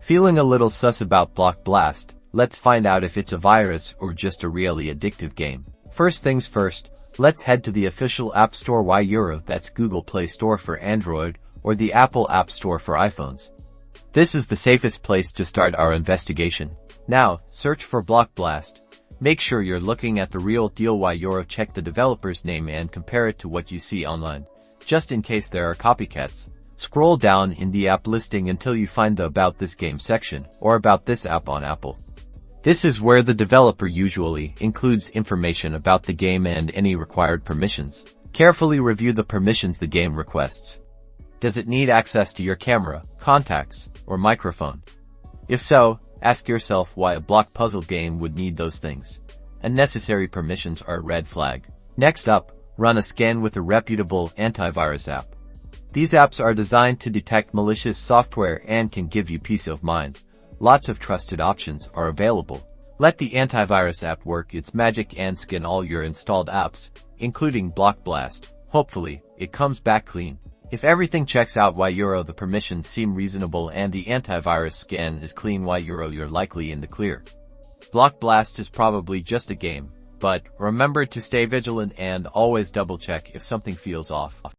Feeling a little sus about Block Blast? Let's find out if it's a virus or just a really addictive game. First things first, let's head to the official App Store €, that's Google Play Store for Android, or the Apple App Store for iPhones. This is the safest place to start our investigation. Now, search for Block Blast. Make sure you're looking at the real deal €. Check the developer's name and compare it to what you see online, just in case there are copycats. Scroll down in the app listing until you find the About This Game section, or About This App on Apple. This is where the developer usually includes information about the game and any required permissions. Carefully review the permissions the game requests. Does it need access to your camera, contacts, or microphone? If so, ask yourself why a block puzzle game would need those things. Unnecessary permissions are a red flag. Next up, run a scan with a reputable antivirus app. These apps are designed to detect malicious software and can give you peace of mind. Lots of trusted options are available. Let the antivirus app work its magic and scan all your installed apps, including Block Blast. Hopefully, it comes back clean. If everything checks out €, the permissions seem reasonable and the antivirus scan is clean €, you're likely in the clear. Block Blast is probably just a game, but remember to stay vigilant and always double check if something feels off.